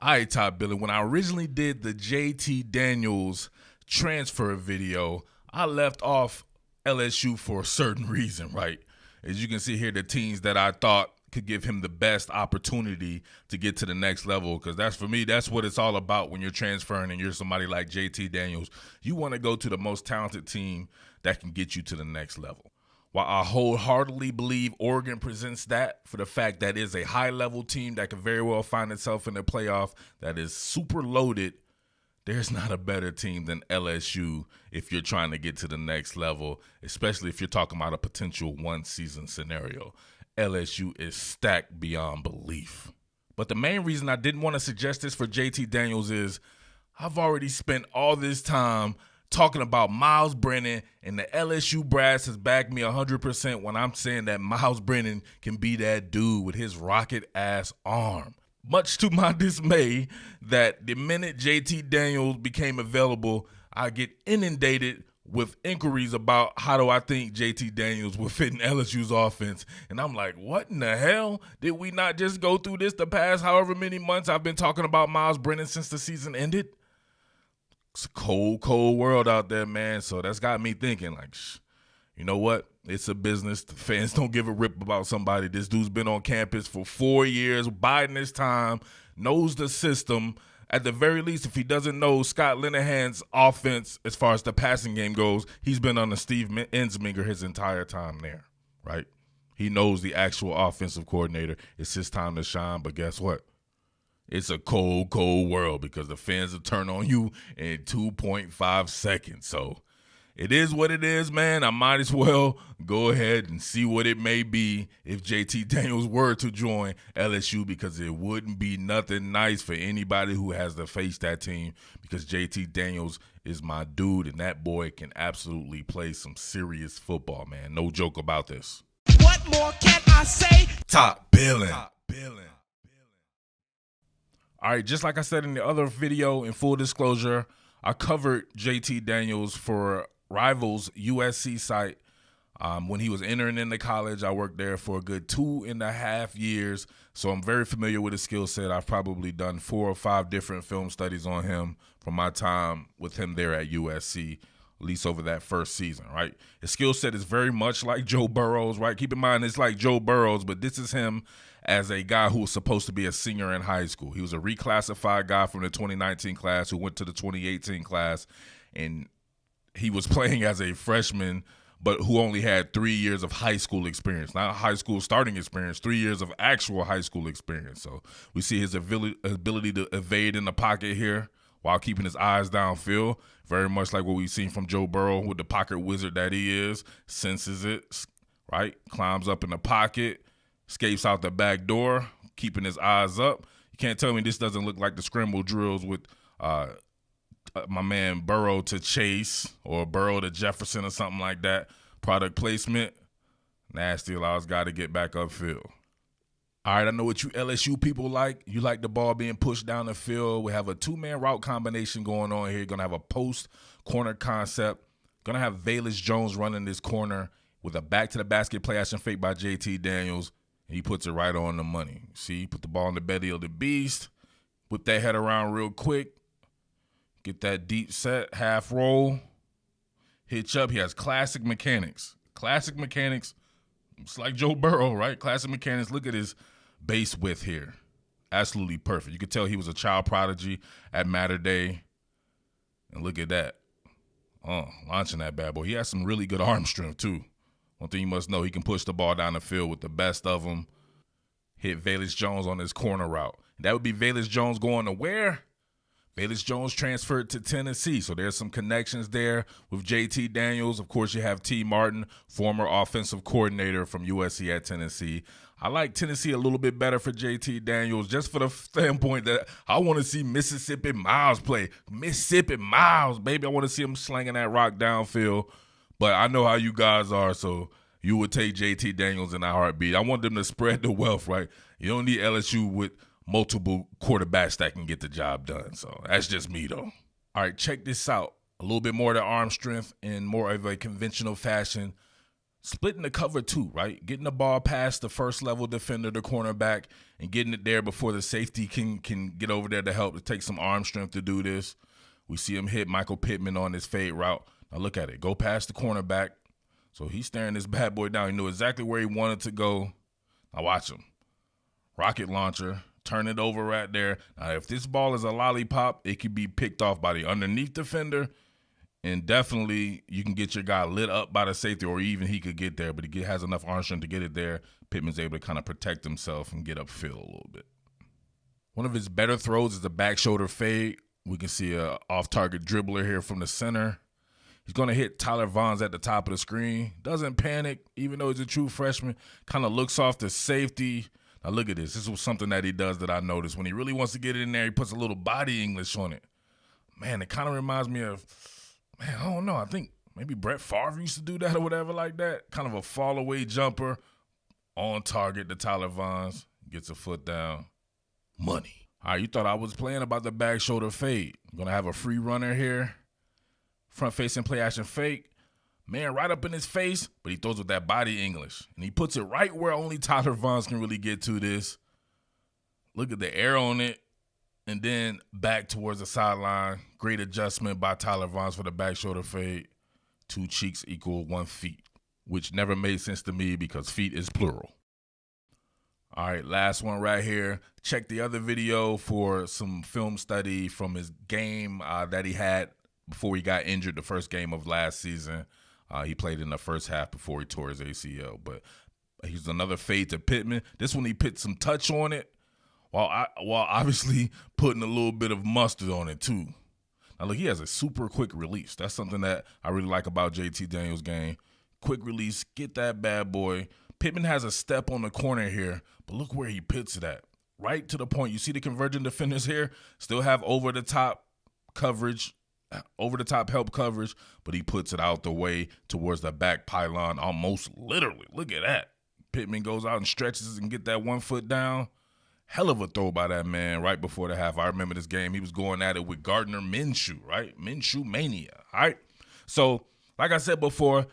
All right, Top Billin, when I originally did the JT Daniels transfer video, I left off LSU for a certain reason, right? As you can see here, the teams that I thought could give him the best opportunity to get to the next level, because that's, for me, that's what it's all about when you're transferring and you're somebody like JT Daniels. You want to go to the most talented team that can get you to the next level. While I wholeheartedly believe Oregon presents that, for the fact that it's a high-level team that could very well find itself in the playoff, that is super loaded, there's not a better team than LSU if you're trying to get to the next level, especially if you're talking about a potential one-season scenario. LSU is stacked beyond belief. But the main reason I didn't want to suggest this for JT Daniels is I've already spent all this time talking about Miles Brennan, and the LSU brass has backed me 100% when I'm saying that Miles Brennan can be that dude with his rocket-ass arm. Much to my dismay, that the minute JT Daniels became available, I get inundated with inquiries about how do I think JT Daniels will fit in LSU's offense. And I'm like, what in the hell? Did we not just go through this the past however many months I've been talking about Miles Brennan since the season ended? It's a cold, cold world out there, man. So that's got me thinking, like, you know what? It's a business. The fans don't give a rip about somebody. This dude's been on campus for 4 years, biding his time, knows the system. At the very least, if he doesn't know Scott Linehan's offense as far as the passing game goes, he's been under Steve Ensminger his entire time there, right? He knows the actual offensive coordinator. It's his time to shine, but guess what? It's a cold, cold world because the fans will turn on you in 2.5 seconds. So it is what it is, man. I might as well go ahead and see what it may be if JT Daniels were to join LSU, because it wouldn't be nothing nice for anybody who has to face that team, because JT Daniels is my dude, and that boy can absolutely play some serious football, man. No joke about this. What more can I say? Top Billin. All right, just like I said in the other video, in full disclosure, I covered JT Daniels for Rivals USC site. When he was entering into college, I worked there for a good 2.5 years, so I'm very familiar with his skill set. I've probably done 4 or 5 different film studies on him from my time with him there at USC, at least over that first season, right? His skill set is very much like Joe Burrow's, right? Keep in mind, it's like Joe Burrow's, but this is him as a guy who was supposed to be a senior in high school. He was a reclassified guy from the 2019 class who went to the 2018 class, and he was playing as a freshman, but who only had 3 years of high school experience, not high school starting experience, 3 years of actual high school experience. So we see his ability to evade in the pocket here while keeping his eyes downfield, very much like what we've seen from Joe Burrow with the pocket wizard that he is, senses it, right? Climbs up in the pocket, escapes out the back door, keeping his eyes up. You can't tell me this doesn't look like the scramble drills with my man Burrow to Chase or Burrow to Jefferson or something like that. Product placement, nasty, allows guy to get back upfield. All right, I know what you LSU people like. You like the ball being pushed down the field. We have a 2-man route combination going on here. You're going to have a post corner concept. Going to have Velus Jones running this corner with a back-to-the-basket play action fake by JT Daniels. And he puts it right on the money. See, put the ball in the belly of the beast. Whip that head around real quick. Get that deep set, half roll. Hitch up. He has classic mechanics. Classic mechanics. It's like Joe Burrow, right? Classic mechanics. Look at his base width here. Absolutely perfect. You could tell he was a child prodigy at Mater Day. And look at that. Launching that bad boy. He has some really good arm strength, too. One thing you must know, he can push the ball down the field with the best of them. Hit Velus Jones on his corner route. That would be Velus Jones going to where? Velus Jones transferred to Tennessee, so there's some connections there with JT Daniels. Of course, you have T. Martin, former offensive coordinator from USC at Tennessee. I like Tennessee a little bit better for JT Daniels, just for the standpoint that I want to see Mississippi Miles play. Mississippi Miles, baby. I want to see him slinging that rock downfield. But I know how you guys are, so you would take JT Daniels in a heartbeat. I want them to spread the wealth, right? You don't need LSU with multiple quarterbacks that can get the job done. So that's just me, though. All right, check this out. A little bit more of the arm strength in more of a conventional fashion. splitting the cover too, right? Getting the ball past the first level defender, the cornerback, and getting it there before the safety can get over there to help. It takes some arm strength to do this. We see him hit Michael Pittman on his fade route. Now look at it. Go past the cornerback. So he's staring this bad boy down. He knew exactly where he wanted to go. Now watch him. Rocket launcher. Turn it over right there. Now if this ball is a lollipop, it could be picked off by the underneath defender. And definitely you can get your guy lit up by the safety, or even he could get there, but he has enough arm strength to get it there. Pittman's able to kind of protect himself and get upfield a little bit. One of his better throws is the back shoulder fade. We can see a off-target dribbler here from the center. He's going to hit Tyler Vaughns at the top of the screen. Doesn't panic, even though he's a true freshman. Kind of looks off the safety. Now look at this. This was something that he does that I noticed. When he really wants to get it in there, he puts a little body English on it. Man, it kind of reminds me of, I don't know. I think maybe Brett Favre used to do that or whatever like that. Kind of a fall-away jumper on target to Tyler Vaughns. Gets a foot down. Money. All right, you thought I was playing about the back shoulder fade. I'm going to have a free runner here. Front-facing play-action fake. Man, right up in his face, but he throws with that body English. And he puts it right where only Tyler Vaughns can really get to this. Look at the air on it. And then back towards the sideline. Great adjustment by Tyler Vaughns for the back shoulder fade. 2 cheeks equal 1 feet, which never made sense to me because feet is plural. All right, last one right here. Check the other video for some film study from his game that he had before he got injured, the first game of last season. He played in the first half before he tore his ACL. But he's another fade to Pittman. This one he put some touch on it while obviously putting a little bit of mustard on it too. Now look, he has a super quick release. That's something that I really like about JT Daniels' game. Quick release, get that bad boy. Pittman has a step on the corner here, but look where he puts it at. Right to the point. You see the converging defenders here still have over-the-top coverage, over-the-top help coverage, but he puts it out the way towards the back pylon almost literally. Look at that. Pittman goes out and stretches and get that 1 foot down. Hell of a throw by that man right before the half. I remember this game. He was going at it with Gardner Minshew, right? Minshew mania, all right? So, like I said before,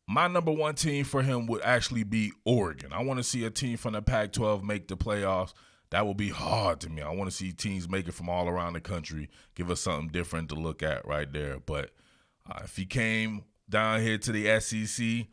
my number one team for him would actually be Oregon. I want to see a team from the Pac-12 make the playoffs. That will be hard to me. I want to see teams make it from all around the country, give us something different to look at right there. But if he came down here to the SEC,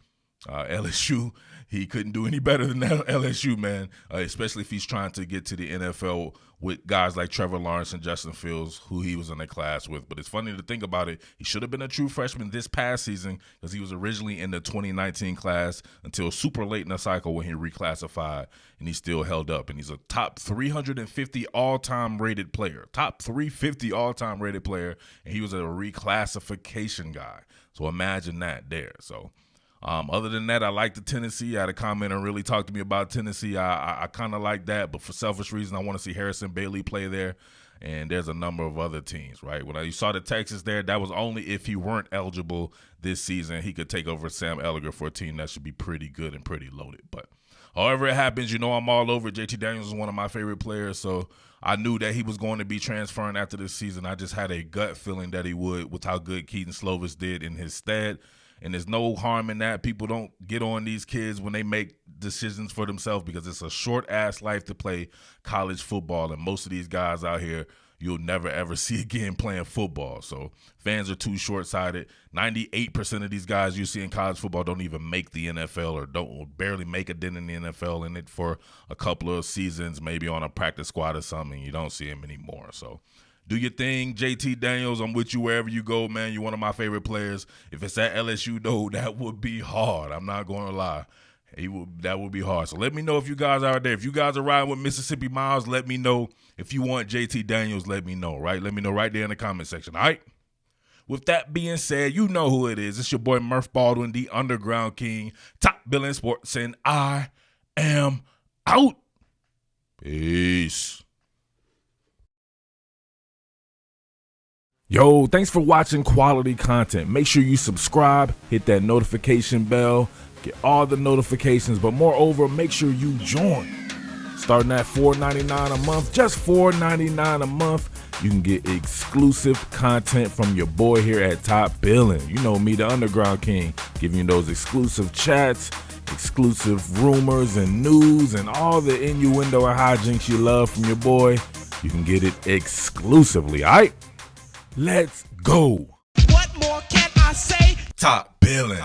LSU, he couldn't do any better than LSU, man, especially if he's trying to get to the NFL with guys like Trevor Lawrence and Justin Fields, who he was in a class with. But it's funny to think about it. He should have been a true freshman this past season because he was originally in the 2019 class until super late in the cycle when he reclassified, and he still held up. And he's a top 350 all-time rated player, top 350 all-time rated player, and he was a reclassification guy. So imagine that there. So other than that, I like the Tennessee. I had a comment and really talked to me about Tennessee. I kind of like that, but for selfish reasons, I want to see Harrison Bailey play there. And there's a number of other teams, right? When you saw the Texas there, that was only if he weren't eligible this season. He could take over Sam Ehlinger for a team that should be pretty good and pretty loaded. But however it happens, you know I'm all over it. JT Daniels is one of my favorite players, so I knew that he was going to be transferring after this season. I just had a gut feeling that he would with how good Keaton Slovis did in his stead. And there's no harm in that. People don't get on these kids when they make decisions for themselves because it's a short-ass life to play college football. And most of these guys out here, you'll never, ever see again playing football. So fans are too short-sighted. 98% of these guys you see in college football don't even make the NFL or barely make a dent in the NFL, in it for a couple of seasons, maybe on a practice squad or something. You don't see them anymore. So do your thing, JT Daniels. I'm with you wherever you go, man. You're one of my favorite players. If it's at LSU, though, that would be hard. I'm not going to lie. That would be hard. So let me know if you guys are out there. If you guys are riding with Mississippi Miles, let me know. If you want JT Daniels, let me know, right? Let me know right there in the comment section, all right? With that being said, you know who it is. It's your boy Murf Baldwin, the Underground King, top Billin Sports, and I am out. Peace. Yo, thanks for watching quality content. Make sure you subscribe, hit that notification bell, get all the notifications, but moreover, make sure you join Starting at $4.99 a month, just $4.99 a month, you can get exclusive content from your boy here at Top Billin. You know me, the Underground King, giving you those exclusive chats, exclusive rumors and news, and all the innuendo and hijinks you love from your boy. You can get it exclusively, all right? Let's go. What more can I say? Top Billin.